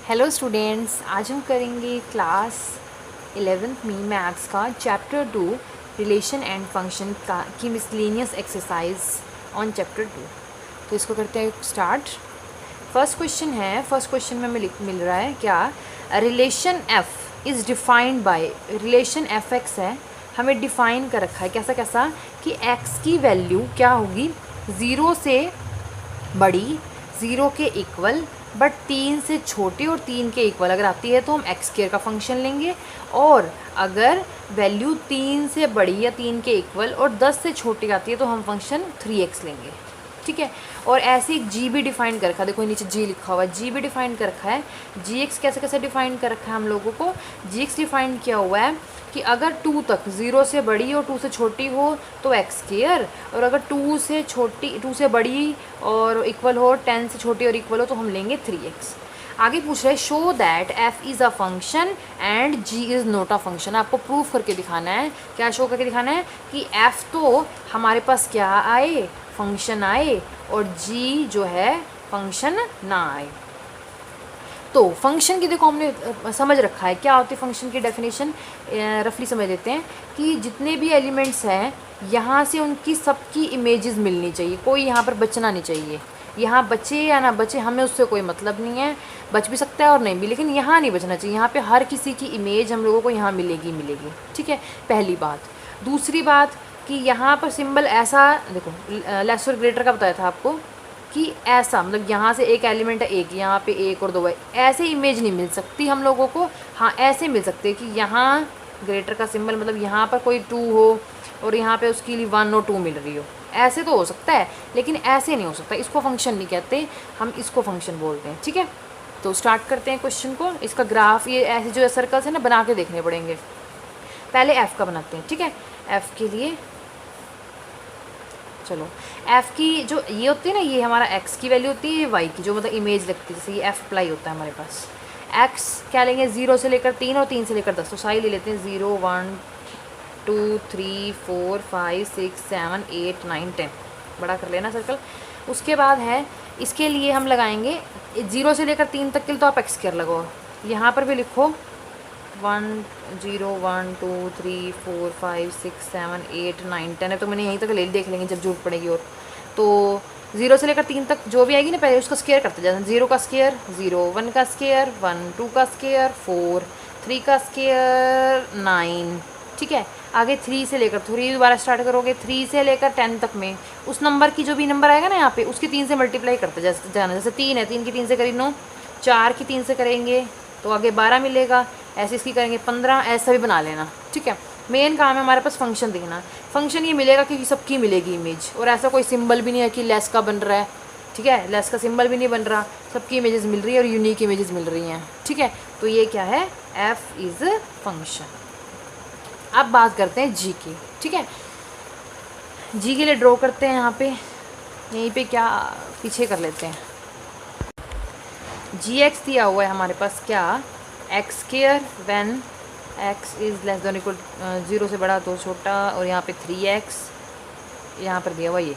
Hello students, आज हम करेंगे क्लास 11th में मैथ्स का चैप्टर 2 रिलेशन एंड फंक्शन का की मिसलेनियस एक्सरसाइज ऑन चैप्टर 2। तो इसको करते हैं स्टार्ट। फर्स्ट क्वेश्चन में हमें मिल रहा है क्या, relation F is defined by, relation F x है, हमें डिफाइन कर रखा है कैसा कैसा कि एक्स की वैल्यू क्या होगी, 0 से बड़ी, 0 के इक्वल बट 3 से छोटी और 3 के इक्वल अगर आती है तो हम एक्स स्क्वायर का फंक्शन लेंगे, और अगर वैल्यू 3 से बड़ी या 3 के इक्वल और 10 से छोटी आती है तो हम फंक्शन 3x लेंगे। ठीक है, और ऐसे एक जी भी डिफाइन कर रखा है, देखो नीचे जी लिखा हुआ है, जी भी डिफाइन कर रखा है। जी एक्स कैसे कैसे डिफाइन कर रखा है हम लोगों को, जी एक्स डिफाइन किया हुआ है कि अगर 2 तक 0 से बड़ी और 2 से छोटी हो तो एक्स स्क्वायर, और अगर 2 से बड़ी और इक्वल हो, 10 से छोटी और इक्वल हो तो हम लेंगे 3x। आगे पूछ रहे हैं show that f is a function and g is not a function. आपको प्रूफ करके दिखाना है, क्या शो करके दिखाना है कि f तो हमारे पास क्या आए, फंक्शन आए, और g जो है फंक्शन ना आए। तो फंक्शन की देखो हमने समझ रखा है क्या होती है फंक्शन की डेफिनेशन, रफली समझ लेते हैं कि जितने भी एलिमेंट्स हैं यहाँ से उनकी सबकी इमेजेस मिलनी चाहिए, कोई यहाँ पर बचना नहीं चाहिए। यहाँ बचे या ना बचे हमें उससे कोई मतलब नहीं है, बच भी सकता है और नहीं भी, लेकिन यहाँ नहीं बचना चाहिए। यहाँ पे हर किसी की इमेज हम लोगों को यहाँ मिलेगी। ठीक है, पहली बात। दूसरी बात कि यहाँ पर सिंबल ऐसा देखो, लेस और ग्रेटर का बताया था आपको कि ऐसा मतलब यहाँ से एक एलिमेंट है, एक यहाँ पे एक और 2 है, ऐसे इमेज नहीं मिल सकती हम लोगों को। हाँ ऐसे मिल सकते हैं कि यहाँ ग्रेटर का सिंबल मतलब यहाँ पर कोई 2 हो और यहाँ पे उसके लिए 1 और 2 मिल रही हो, ऐसे तो हो सकता है, लेकिन ऐसे नहीं हो सकता। इसको फंक्शन नहीं कहते, हम इसको फंक्शन बोलते हैं। ठीक है, तो स्टार्ट करते हैं क्वेश्चन को। इसका ग्राफ ये ऐसे जो सर्कल्स है ना बना के देखने पड़ेंगे। पहले एफ़ का बनाते हैं। ठीक है, एफ़ के लिए चलो, एफ़ की जो ये होती है ना, ये हमारा एक्स की वैल्यू होती है, ये वाई की जो मतलब इमेज लगती है, जैसे ये एफ़ अप्लाई होता है हमारे पास। एक्स क्या लेंगे, 0 से लेकर 3 और 3 से लेकर 10, तो सारी ले लेते हैं। 0 1 2 3 4 5 6 7 8 9 10, बड़ा कर लेना सर्कल। उसके बाद है इसके लिए हम लगाएंगे 0 से लेकर 3 तक के लिए तो आप एक्स स्क्वायर लगाओ, यहाँ पर भी लिखो 1 0 1 2 3 4 5 6 7 8 9 10 है, तो मैंने यहीं तक ले देख लेंगे जब जरूरत पड़ेगी। और तो 0 से लेकर 3 तक जो भी आएगी ना पहले उसका स्क्वायर करते जाए। 0 का स्क्वायर 0, 1 का स्क्वायर 1, 2 का स्क्वायर 4, 3 का स्क्वायर 9। ठीक है, आगे 3 से लेकर 3 दोबारा स्टार्ट करोगे, 3 से लेकर 10 तक में उस नंबर की जो भी नंबर आएगा ना यहाँ पे उसकी 3 से मल्टीप्लाई करते जाना। जैसे 3 है, 3 की 3 से करी 9, 4 की 3 से करेंगे तो आगे 12 मिलेगा, ऐसे इसकी करेंगे 15, ऐसा भी बना लेना। ठीक है, मेन काम है हमारे पास फंक्शन देखना। फंक्शन ये मिलेगा क्योंकि सबकी मिलेगी इमेज, और ऐसा कोई सिंबल भी नहीं है कि लेस का बन रहा है। ठीक है, लेस का सिंबल भी नहीं बन रहा, सबकी इमेजेस मिल रही है और यूनिक इमेजेस मिल रही हैं। ठीक है, तो ये क्या है, एफ इज़ फंक्शन। अब बात करते हैं जी की। ठीक है, जी के लिए ड्रॉ करते हैं यहाँ पे, यहीं पे क्या पीछे कर लेते हैं। जी एक्स दिया हुआ है हमारे पास क्या, x square when x is less than equal 0 से बड़ा तो छोटा, और यहाँ पे 3x यहाँ पर दिया हुआ ये।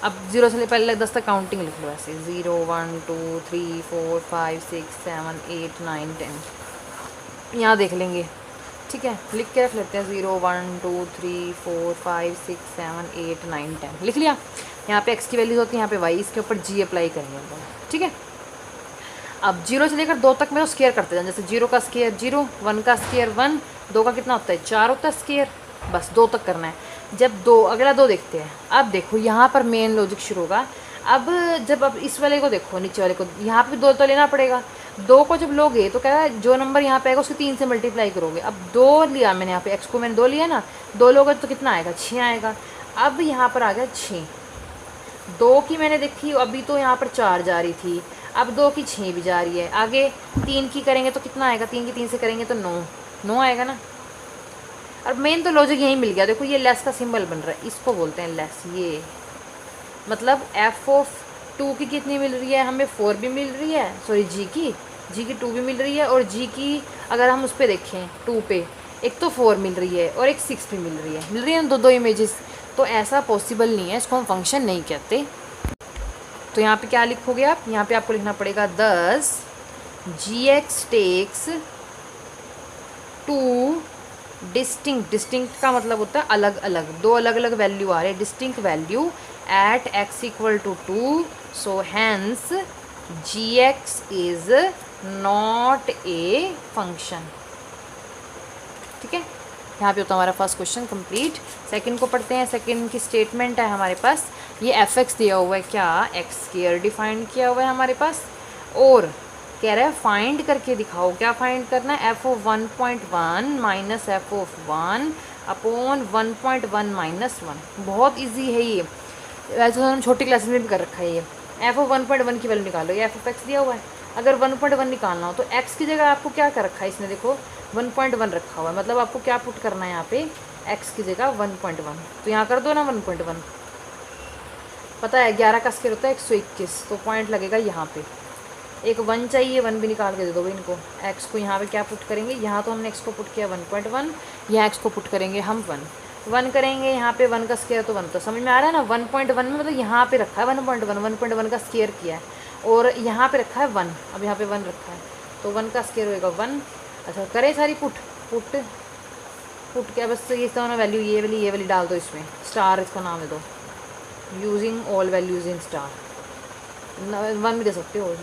अब 0 से पहले 10 तक काउंटिंग लिख लो ऐसे, 0 1 2 3 4 5 6 7 8 9 10, यहाँ देख लेंगे। ठीक है, लिख के रख लेते हैं 0 1 2 3 4 5 6 7 8 9 10, लिख लिया। यहाँ पे x की वैल्यूज होती है, यहाँ पे y, इसके ऊपर g अप्लाई करेंगे। ठीक है, अब 0 से लेकर 2 तक में तो स्क्वायर करते जाएं, जैसे 0 का स्क्वायर 0, 1 का स्क्वायर 1, 2 का कितना होता है 4 होता है स्क्वायर, बस 2 तक करना है। जब 2 अगला 2 देखते हैं, अब देखो यहाँ पर मेन लॉजिक शुरू होगा। अब इस वाले को देखो, नीचे वाले को, यहाँ पे 2 तो लेना पड़ेगा। 2 को जब लोगे तो क्या है, जो नंबर यहाँ पे आएगा उसको 3 से मल्टीप्लाई करोगे। अब 2 लिया मैंने, यहाँ पे एक्स को मैंने 2 लिया ना, 2 लोगे तो कितना आएगा 6 आएगा। अब यहाँ पर आ गया 6, 2 की मैंने देखी अभी तो यहाँ पर 4 जा रही थी, अब 2 की 6 भी जा रही है। आगे 3 की करेंगे तो कितना आएगा, 3 की 3 से करेंगे तो 9 आएगा ना। और मेन तो लॉजिक यही मिल गया। देखो ये लेस का सिंबल बन रहा है, इसको बोलते हैं लेस। ये मतलब एफ ऑफ 2 की कितनी मिल रही है हमें, 4 भी मिल रही है, सॉरी जी की 2 भी मिल रही है, और जी की अगर हम उस पर देखें 2 पे, एक तो 4 मिल रही है और एक 6 भी मिल रही है ना, दो इमेजेस। तो ऐसा पॉसिबल नहीं है, इसको हम फंक्शन नहीं कहते। तो यहाँ पे क्या लिखोगे आप, यहाँ पे आपको लिखना पड़ेगा 10 gx टेक्स टू डिस्टिंक्ट का मतलब होता है अलग अलग, दो अलग अलग वैल्यू आ रहे हैं, distinct value at x equal to 2, so hence gx is not a function. ठीक है, यहाँ पे होता है हमारा फर्स्ट क्वेश्चन कंप्लीट। सेकंड को पढ़ते हैं। सेकंड की स्टेटमेंट है हमारे पास, ये एफ एक्स दिया हुआ है, क्या एक्स स्क्वायर डिफाइन किया हुआ है हमारे पास, और कह रहा है फाइंड करके दिखाओ। क्या फाइंड करना है, F of 1.1 minus F of 1 upon 1.1 minus 1। बहुत ईजी है ये, वैसे तो हम छोटी क्लासेस में भी कर रखा है ये। एफ ऑफ 1.1 की वैल्यू निकालो, ये एफ ऑफ एक्स दिया हुआ है। अगर 1.1 निकालना हो तो एक्स की जगह आपको क्या कर रखा है इसने, देखो 1.1 रखा हुआ है, मतलब आपको क्या पुट करना है यहाँ पे, एक्स की जगह 1.1, तो यहाँ कर दो ना 1.1। पता है 11 का स्क्वायर होता है 121, तो पॉइंट लगेगा यहाँ पे। एक 1 चाहिए, 1 भी निकाल के दे दो भाई इनको। एक्स को यहाँ पे क्या पुट करेंगे, यहाँ तो हमने एक्स को पुट किया 1.1, यहाँ एक्स को पुट करेंगे हम 1 करेंगे, यहाँ पे 1 का स्क्वायर तो 1, तो समझ में आ रहा है ना। 1.1 में मतलब यहाँ पे रखा है 1.1 का स्क्वायर किया है, और यहाँ पे रखा है 1, अब यहाँ पे 1 रखा है, तो 1 का स्क्वायर होएगा 1। अच्छा करें सारी पुट क्या, बस ये दोनों वैल्यू ये वाली डाल दो इसमें, स्टार इसका नाम दे दो, using all values in star, 1 भी दे सकते हो,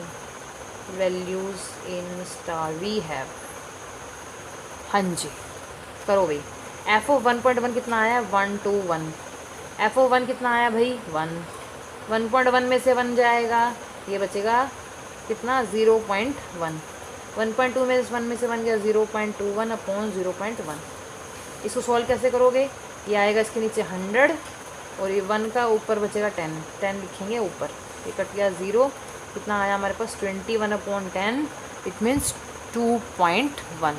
values in star we have. हाँ जी करो भाई। एफ ऑफ 1.1 कितना आया, 1 2 1। एफ ऑफ 1 कितना आया भाई 1, 1.1 में से 1 जाएगा, ये बचेगा कितना 0.1, 1.2 में 1 में से 1 गया 0.21 अपॉन 0.1। इसको सॉल्व कैसे करोगे, ये आएगा इसके नीचे 100 और ये 1 का ऊपर बचेगा 10 लिखेंगे ऊपर, ये कट गया 0, कितना आया हमारे पास 21 अपॉन 10, इट मीन्स 2.1।